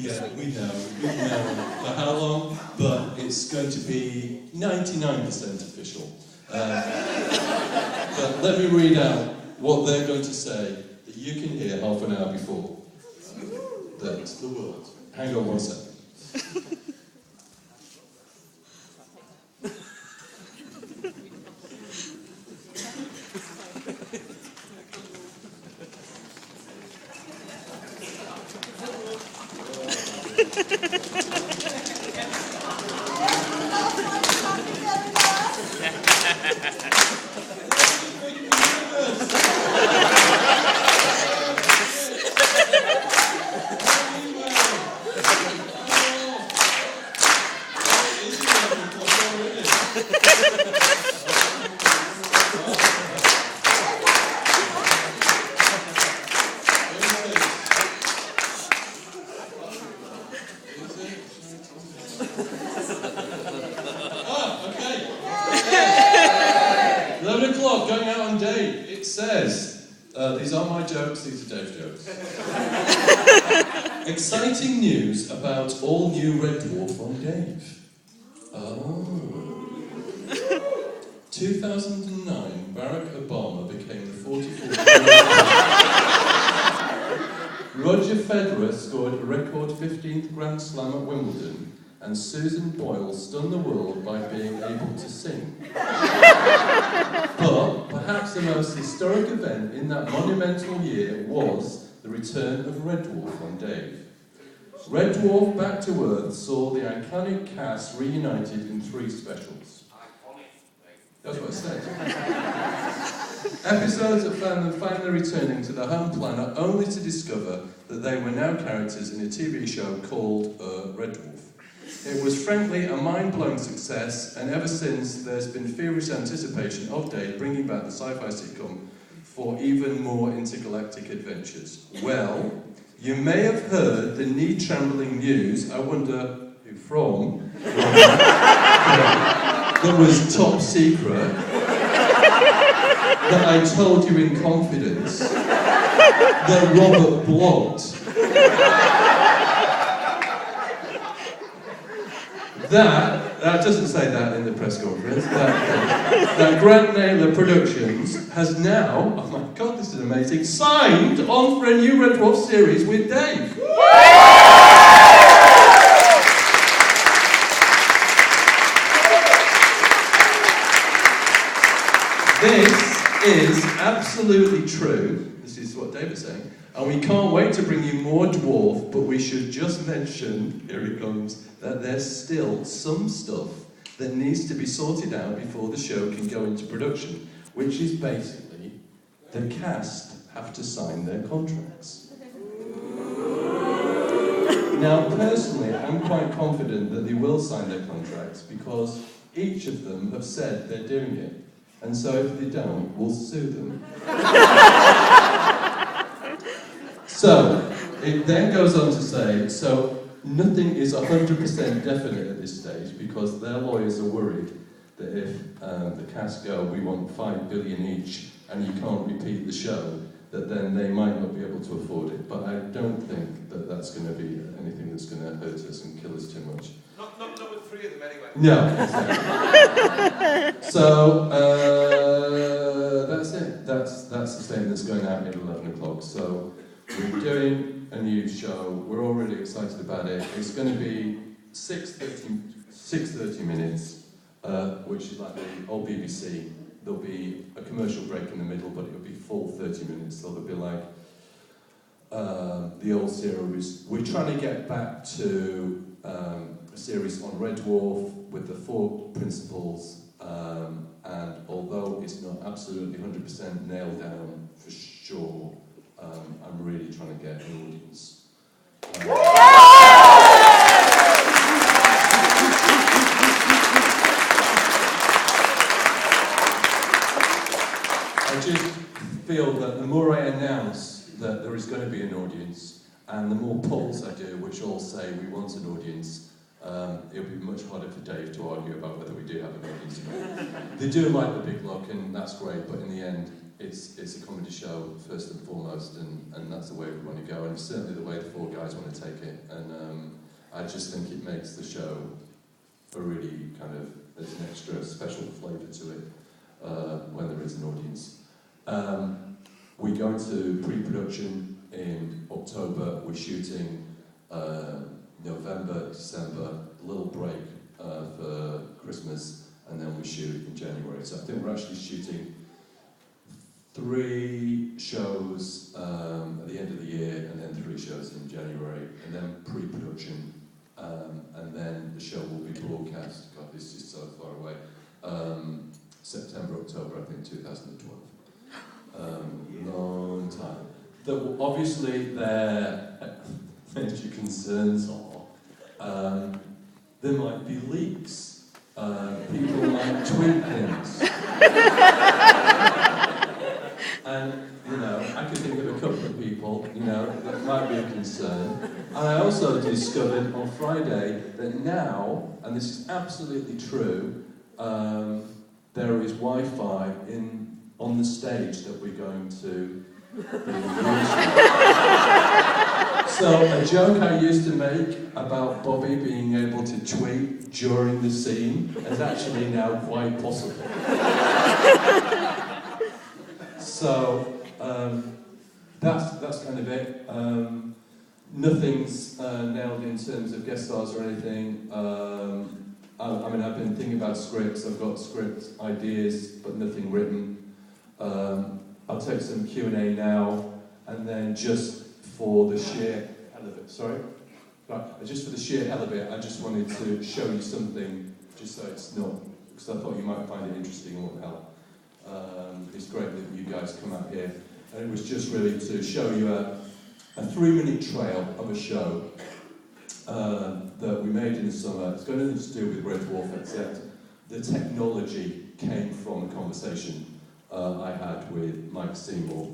Yeah, we know for how long, but it's going to be 99% official. But let me read out what they're going to say that you can hear half an hour before. That's the word. Hang on one second. Going out on Dave, it says, these aren't my jokes, these are Dave's jokes. Exciting news about all new Red Dwarf on Dave. Oh. 2009, Barack Obama became the 44th Roger Federer scored a record 15th Grand Slam at Wimbledon, and Susan Boyle stunned the world by being able to sing. But perhaps the most historic event in that monumental year was the return of Red Dwarf on Dave. Red Dwarf Back to Earth saw the iconic cast reunited in 3 specials. That's what it says. Episodes that found them finally returning to the home planet only to discover that they were now characters in a TV show called Red Dwarf. It was frankly a mind-blowing success, and ever since there's been feverish anticipation of Dave bringing back the sci-fi sitcom for even more intergalactic adventures. Well, you may have heard the knee-trembling news, I wonder who from, that was top secret, that I told you in confidence, that Robert blocked. That doesn't say that in the press conference, that Grant Naylor Productions has now, oh my god, this is amazing, signed on for a new Red Dwarf series with Dave. This is absolutely true, this is what Dave is saying, and we can't wait to bring you more Dwarf, but we should just mention, here it comes, that there's still some stuff that needs to be sorted out before the show can go into production, which is basically the cast have to sign their contracts. Now, personally, I'm quite confident that they will sign their contracts because each of them have said they're doing it. And so if they don't, we'll sue them. So, it then goes on to say, so nothing is 100% definite at this stage because their lawyers are worried that if the cast go, we want $5 billion each, and you can't repeat the show, that then they might not be able to afford it. But I don't think that that's going to be anything that's going to hurt us and kill us too much. Not with 3 of them anyway. No, exactly. So, that's it. That's the statement that's going out at 11 o'clock. So, we're doing a new show. We're all really excited about it. It's going to be 6:30 minutes, which is like the old BBC. There'll be a commercial break in the middle, but it'll be full 30 minutes. So there'll be like the old series. We're trying to get back to a series on Red Dwarf with the 4 principles, and although it's not absolutely 100% nailed down for sure, I'm really trying to get an audience. I just feel that the more I announce that there is going to be an audience, and the more polls I do, which all say we want an audience, it'll be much harder for Dave to argue about whether we do have an audience or not. They do like the big look, and that's great, but in the end, it's a comedy show first and foremost, and that's the way we want to go, and it's certainly the way the 4 guys want to take it. And I just think it makes the show a really kind of, there's an extra special flavour to it when there is an audience. We go into pre-production in October. We're shooting November, December, a little break for Christmas, and then we shoot in January. So I think we're actually shooting 3 shows at the end of the year, and then 3 shows in January, and then pre-production, and then the show will be broadcast. God, this is so far away. September, October, I think 2012. Long time. Obviously, their major concerns are there might be leaks. People might tweet things. And, you know, I can think of a couple of people, you know, that might be a concern. And I also discovered on Friday that now, and this is absolutely true, there is Wi-Fi on the stage that we're going to be using. So a joke I used to make about Bobby being able to tweet during the scene is actually now quite possible. So that's kind of it. Nothing's nailed in terms of guest stars or anything. I mean, I've been thinking about scripts. I've got script ideas, but nothing written. I'll take some Q&A now, and then just for the sheer hell of it, just for the sheer hell of it, I just wanted to show you something, just so it's not, because I thought you might find it interesting or help. It's great that you guys come out here, and it was just really to show you a 3-minute trail of a show that we made in the summer. It's got nothing to do with Red Dwarf, except the technology came from a conversation I had with Mike Seymour.